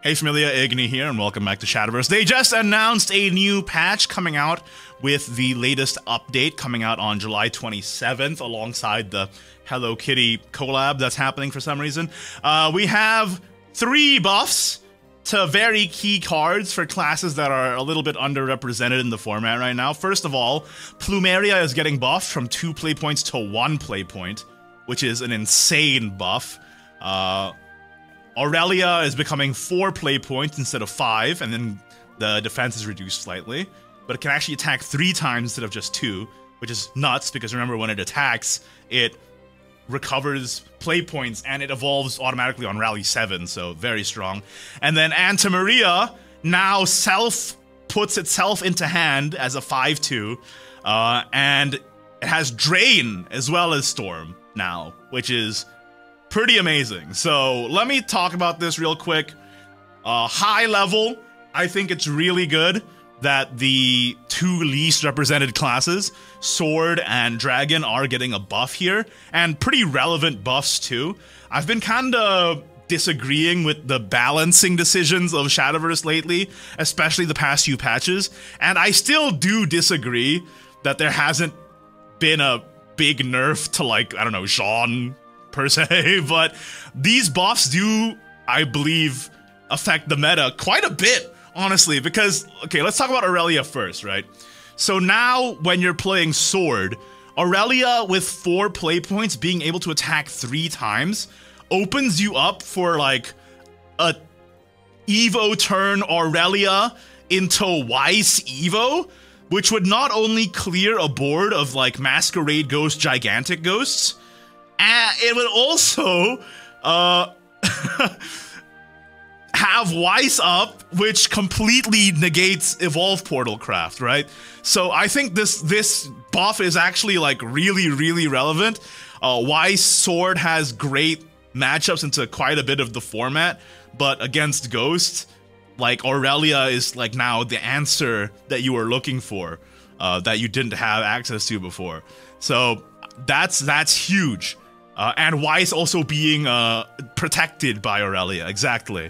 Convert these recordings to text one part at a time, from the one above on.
Hey Familia, Igni here, and welcome back to Shadowverse. They just announced a new patch coming out with the latest update coming out on July 27th alongside the Hello Kitty collab that's happening for some reason. We have 3 buffs to very key cards for classes that are a little bit underrepresented in the format right now. First of all, Plumeria is getting buffed from 2 play points to 1 play point, which is an insane buff. Aurelia is becoming 4 play points instead of 5, and then the defense is reduced slightly. But it can actually attack 3 times instead of just 2, which is nuts, because remember, when it attacks, it recovers play points, and it evolves automatically on Rally 7, so very strong. And then Antamaria now puts itself into hand as a 5/2, and it has Drain as well as Storm now, which is pretty amazing. So let me talk about this real quick. High level, I think it's really good that the 2 least represented classes, Sword and Dragon, are getting a buff here, and pretty relevant buffs too. I've been kinda disagreeing with the balancing decisions of Shadowverse lately, especially the past few patches, and I still do disagree that there hasn't been a big nerf to, like, I don't know, Jean per se, but these buffs do, I believe, affect the meta quite a bit, honestly, because, okay, let's talk about Aurelia first, right? So now, when you're playing Sword, Aurelia with 4 play points being able to attack 3 times opens you up for, like, a Evo turn Aurelia into Weiss Evo, which would not only clear a board of, like, Masquerade Ghost, Gigantic Ghosts, it would also have Weiss up, which completely negates Evolve Portal Craft, right? So I think this buff is actually, like, really relevant. Weiss Sword has great matchups into quite a bit of the format, but against Ghost, like, Aurelia is, like, now the answer that you were looking for, that you didn't have access to before. So that's huge. And Weiss also being protected by Aurelia, exactly.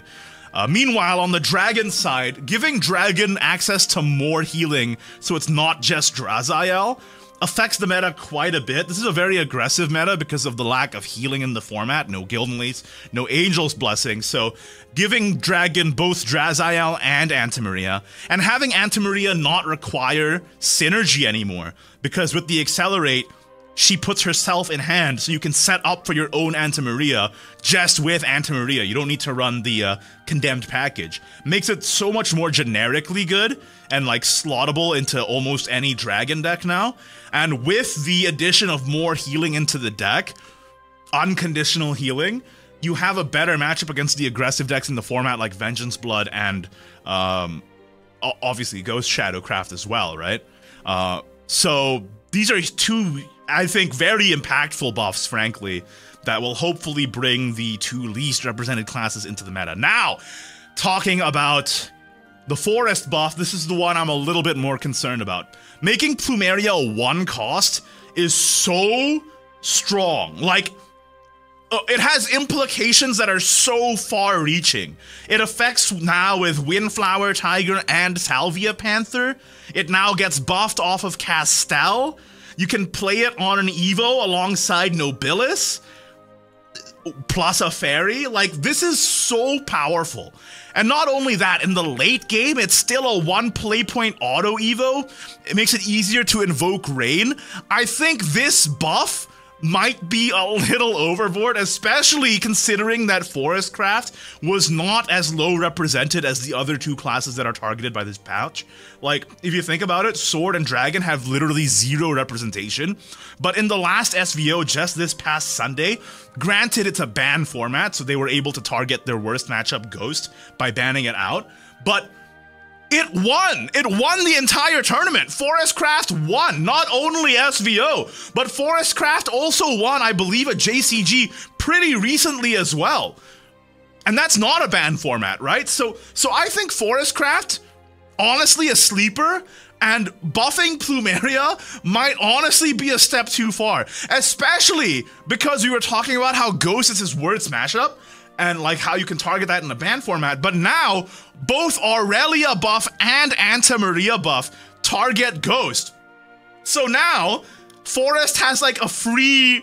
Meanwhile, on the Dragon side, giving Dragon access to more healing, so it's not just Drazael, affects the meta quite a bit. This is a very aggressive meta because of the lack of healing in the format. No Gildan Lace, no Angel's Blessing, so giving Dragon both Drazael and Antamaria, and having Antamaria not require synergy anymore, because with the Accelerate, she puts herself in hand, so you can set up for your own Antamaria just with Antamaria. You don't need to run the Condemned package. Makes it so much more generically good and, like, slottable into almost any Dragon deck now. And with the addition of more healing into the deck, unconditional healing, you have a better matchup against the aggressive decks in the format like Vengeance Blood and obviously Ghost Shadowcraft as well, right? So these are 2, I think, very impactful buffs, frankly, that will hopefully bring the 2 least represented classes into the meta. Now, talking about the Forest buff, this is the one I'm a little bit more concerned about. Making Plumeria a 1 cost is so strong. Like, it has implications that are so far-reaching. It affects now with Windflower Tiger and Salvia Panther. It now gets buffed off of Castel. You can play it on an Evo alongside Nobilis, plus a fairy. Like, this is so powerful. And not only that, in the late game, it's still a 1 play point auto Evo. It makes it easier to invoke Rain. I think this buff might be a little overboard, especially considering that Forestcraft was not as low represented as the other 2 classes that are targeted by this patch. Like, if you think about it, Sword and Dragon have literally 0 representation, but in the last SVO just this past Sunday, granted it's a ban format, so they were able to target their worst matchup, Ghost, by banning it out, but it won! It won the entire tournament! Forestcraft won! Not only SVO, but Forestcraft also won, I believe, a JCG pretty recently as well. And that's not a ban format, right? So I think Forestcraft, honestly, a sleeper, and buffing Plumeria might honestly be a step too far. Especially because we were talking about how Ghost is his worst matchup. and like how you can target that in a ban format. But now both Aurelia buff and Antamaria buff target Ghost. So now Forest has like a free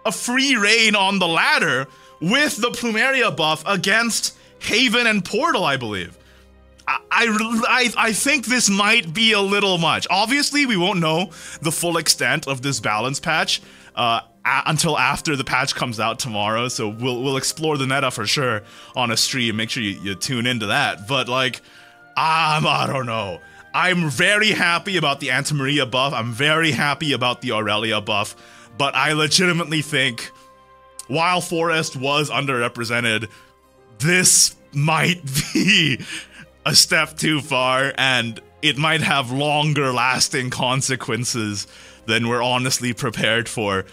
reign on the ladder with the Plumeria buff against Haven and Portal, I believe. I think this might be a little much. Obviously, we won't know the full extent of this balance patch until after the patch comes out tomorrow. So we'll explore the meta for sure on a stream. Make sure you tune into that. But like, I don't know. I'm very happy about the Antamaria buff. I'm very happy about the Aurelia buff. But I legitimately think, while Forest was underrepresented, this might be a step too far, and it might have longer lasting consequences than we're honestly prepared for,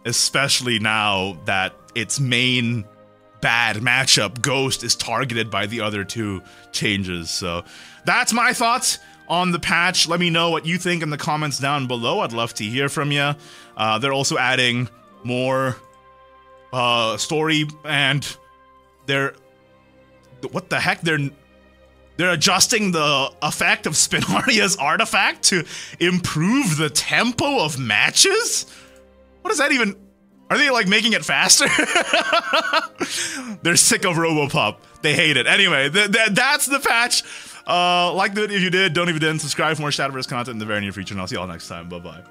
especially now that its main bad matchup, Ghost, is targeted by the other two changes. So that's my thoughts on the patch. Let me know what you think in the comments down below. I'd love to hear from you. They're also adding more story, and what the heck? They're adjusting the effect of Spinaria's artifact to improve the tempo of matches? What does that even... Are they, like, making it faster? They're sick of Robopup. They hate it. Anyway, that's the patch. Like the video if you did, don't if you didn't. Subscribe for more Shadowverse content in the very near future, and I'll see you all next time. Bye-bye.